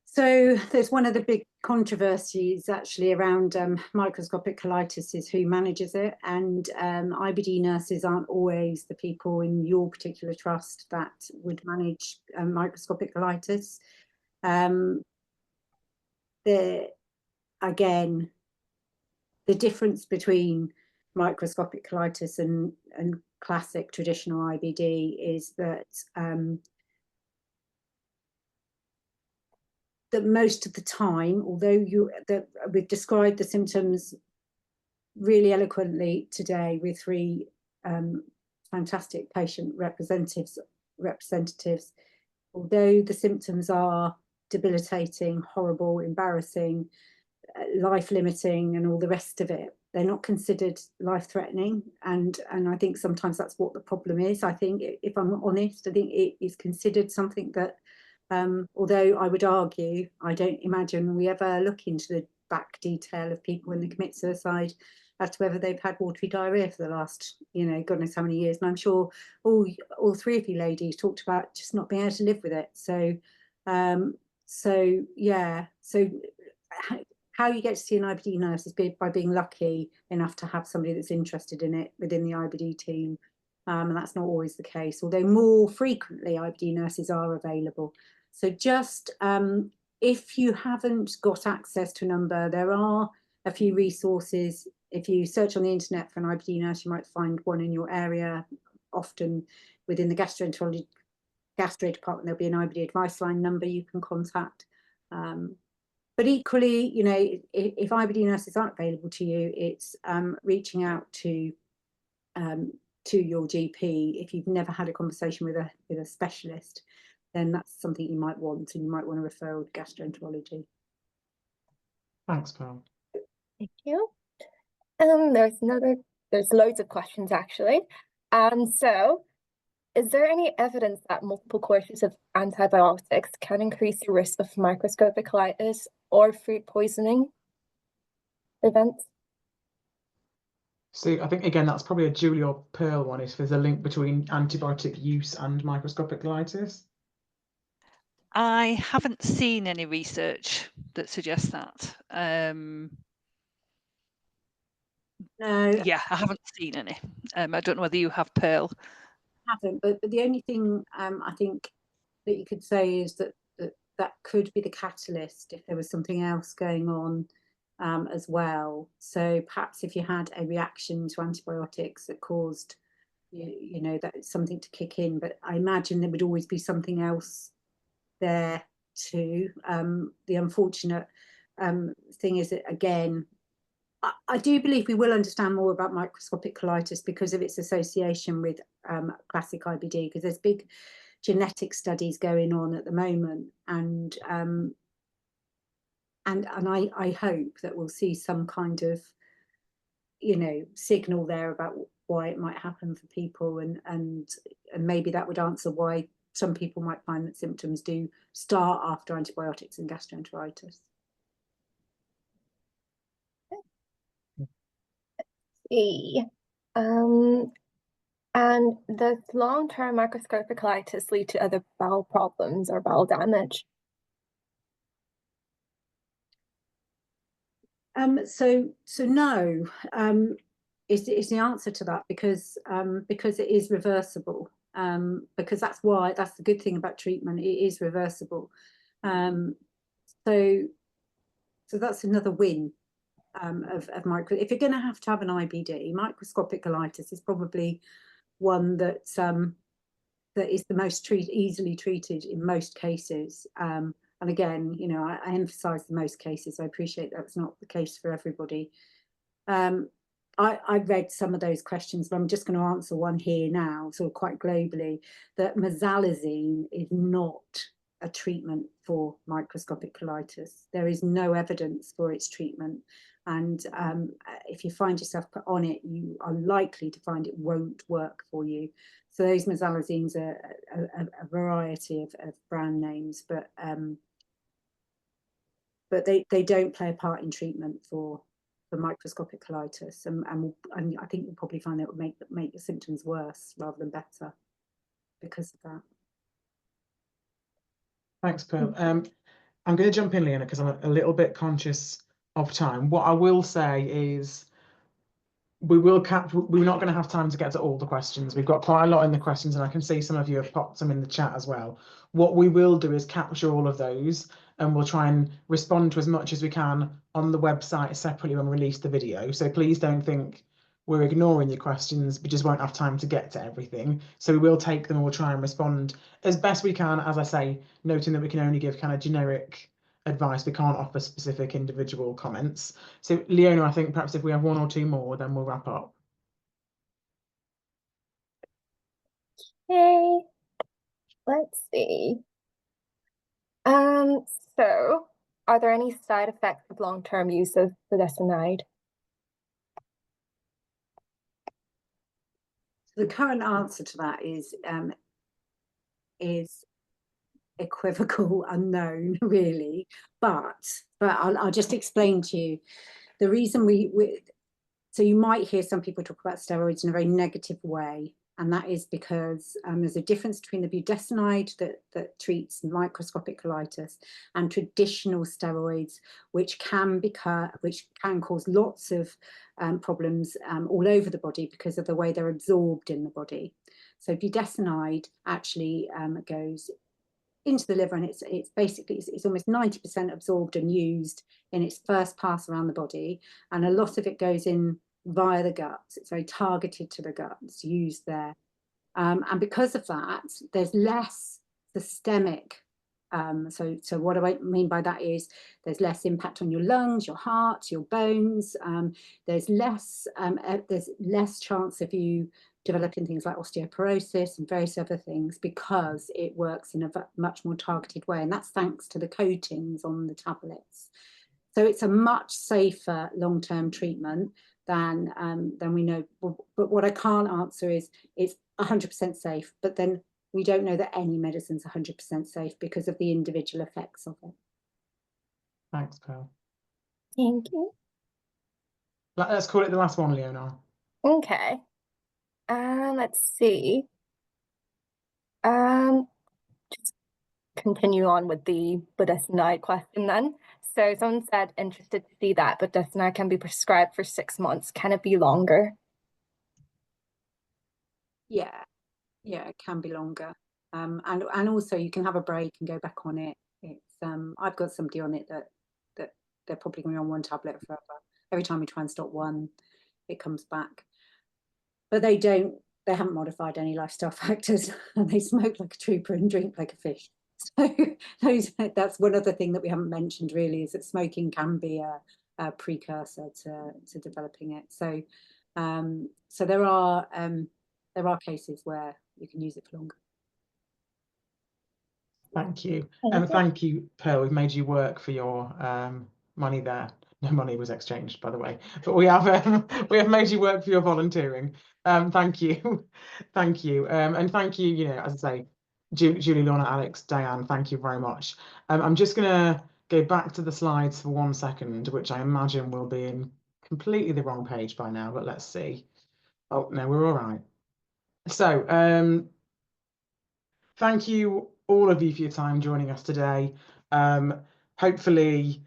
So there's one of the big controversies actually around microscopic colitis is who manages it, and IBD nurses aren't always the people in your particular trust that would manage microscopic colitis. Again, the difference between microscopic colitis and classic traditional IBD is that that most of the time, although we've described the symptoms really eloquently today with 3 fantastic patient representatives, although the symptoms are debilitating, horrible, embarrassing, life-limiting, and all the rest of it, they're not considered life-threatening, and I think sometimes that's what the problem is. I think, if I'm honest, I think it is considered something that, although I would argue, I don't imagine we ever look into the back detail of people when they commit suicide as to whether they've had watery diarrhea for the last, you know, God knows how many years. And I'm sure all 3 of you ladies talked about just not being able to live with it. So yeah, so how you get to see an IBD nurse is by being lucky enough to have somebody that's interested in it within the IBD team. And that's not always the case, although more frequently IBD nurses are available. So just if you haven't got access to a number, there are a few resources. If you search on the internet for an IBD nurse, you might find one in your area. Often within the gastroenterology gastro department, there'll be an IBD advice line number you can contact. But equally, you know, if IBD nurses aren't available to you, it's reaching out to your GP. If you've never had a conversation with a specialist, then that's something you might want, and you might want to refer to gastroenterology. Thanks, Pearl. Thank you. There's loads of questions actually. So is there any evidence that multiple courses of antibiotics can increase the risk of microscopic colitis or food poisoning events? So I think, again, that's probably a Julie or Pearl one, if there's a link between antibiotic use and microscopic colitis. I haven't seen any research that suggests that. No, Yeah, I haven't seen any. I don't know whether you have, Pearl. haven't, but the only thing I think that you could say is that that could be the catalyst if there was something else going on as well. So perhaps if you had a reaction to antibiotics that caused you know, that it's something to kick in, but I imagine there would always be something else there too. The unfortunate thing is that, again, I do believe we will understand more about microscopic colitis because of its association with classic IBD, because there's big genetic studies going on at the moment, and I hope that we'll see some kind of, you know, signal there about why it might happen for people, and maybe that would answer why some people might find that symptoms do start after antibiotics and gastroenteritis. And does long-term microscopic colitis lead to other bowel problems or bowel damage? So no is the answer to that, because it is reversible. Because that's the good thing about treatment, it is reversible. So that's another win of micro. If you're going to have an IBD, microscopic colitis is probably one that is the most easily treated in most cases. And again, you know, I emphasize the most cases. I appreciate that's not the case for everybody. I read some of those questions, but I'm just going to answer one here now, sort of quite globally, that mesalazine is not a treatment for microscopic colitis. There is no evidence for its treatment. And if you find yourself put on it, you are likely to find it won't work for you. So those mesalazines are a variety of brand names, but they don't play a part in treatment for microscopic colitis, and I think you'll probably find that it would make the symptoms worse rather than better because of that. Thanks, Pearl. I'm going to jump in, Leona, because I'm a little bit conscious of time. What I will say is we're not going to have time to get to all the questions. We've got quite a lot in the questions, and I can see some of you have popped some in the chat as well. What we will do is capture all of those, and we'll try and respond to as much as we can on the website separately when we release the video. So please don't think we're ignoring your questions. We just won't have time to get to everything. So we will take them and we'll try and respond as best we can, as I say, noting that we can only give kind of generic advice. We can't offer specific individual comments. So Leona, I think perhaps if we have one or two more, then we'll wrap up. Okay, let's see. So are there any side effects of long-term use of budesonide? The current answer to that is equivocal, unknown, really. But I'll just explain to you the reason so you might hear some people talk about steroids in a very negative way, and that is because there's a difference between the budesonide that treats microscopic colitis and traditional steroids, which can cause lots of problems all over the body because of the way they're absorbed in the body. So budesonide actually goes into the liver, and it's basically almost 90% absorbed and used in its first pass around the body, and a lot of it goes in via the guts. It's very targeted to the guts, used there, and because of that, there's less systemic So what do I mean by that is there's less impact on your lungs, your heart, your bones. There's less chance of you developing things like osteoporosis and various other things, because it works in a much more targeted way, and that's thanks to the coatings on the tablets. So it's a much safer long-term treatment than we know. But what I can't answer is it's 100% safe, but then we don't know that any medicine's 100% safe because of the individual effects of it. Thanks, Pearl. Thank you. Let's call it the last one, Leonor. Okay. Let's see. Just continue on with the budesonide question then. So someone said, interested to see that budesonide can be prescribed for 6 months. Can it be longer? Yeah, it can be longer. And also you can have a break and go back on it. It's I've got somebody on it that they're probably going to be on one tablet forever. Every time we try and stop one, it comes back. But they haven't modified any lifestyle factors, and they smoke like a trooper and drink like a fish. So that's one other thing that we haven't mentioned really, is that smoking can be a precursor to developing it. So so there are cases where you can use it for longer. Thank you. And thank you, Pearl. We've made you work for your money there. No money was exchanged, by the way, but we have made you work for your volunteering. Thank you. Thank you. And thank you, you know, as I say, Julie, Lorna, Alex, Diane, thank you very much. I'm just going to go back to the slides for 1 second, which I imagine will be in completely the wrong page by now, but let's see. Oh, no, we're all right. So thank you, all of you, for your time joining us today. Hopefully,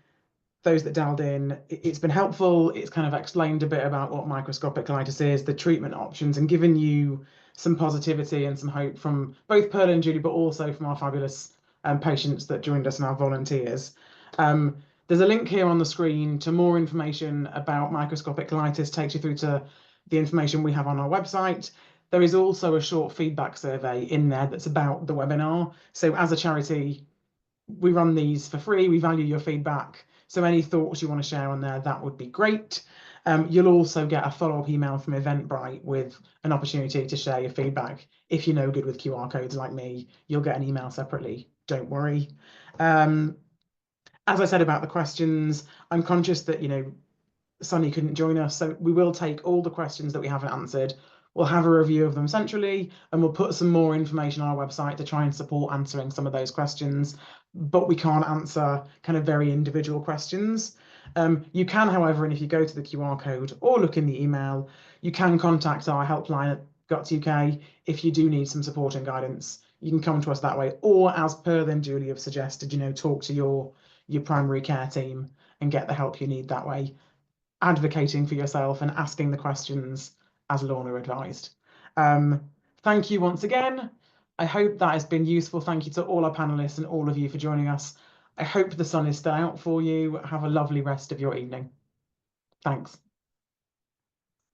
those that dialed in, it's been helpful. It's kind of explained a bit about what microscopic colitis is, the treatment options, and given you some positivity and some hope from both Pearl and Julie, but also from our fabulous patients that joined us and our volunteers. There's a link here on the screen to more information about microscopic colitis, takes you through to the information we have on our website. There is also a short feedback survey in there that's about the webinar. So as a charity, we run these for free. We value your feedback. So any thoughts you want to share on there, that would be great. You'll also get a follow-up email from Eventbrite with an opportunity to share your feedback. If you're no good with QR codes like me, you'll get an email separately. Don't worry. As I said about the questions, I'm conscious that, you know, Sonny couldn't join us, so we will take all the questions that we haven't answered. We'll have a review of them centrally, and we'll put some more information on our website to try and support answering some of those questions, but we can't answer kind of very individual questions. You can, however, and if you go to the QR code or look in the email, you can contact our helpline at Guts UK if you do need some support and guidance. You can come to us that way, or as Pearl and Julie have suggested, you know, talk to your primary care team and get the help you need that way, advocating for yourself and asking the questions as Lorna advised. Thank you once again. I hope that has been useful. Thank you to all our panelists and all of you for joining us. I hope the sun is still out for you. Have a lovely rest of your evening. Thanks.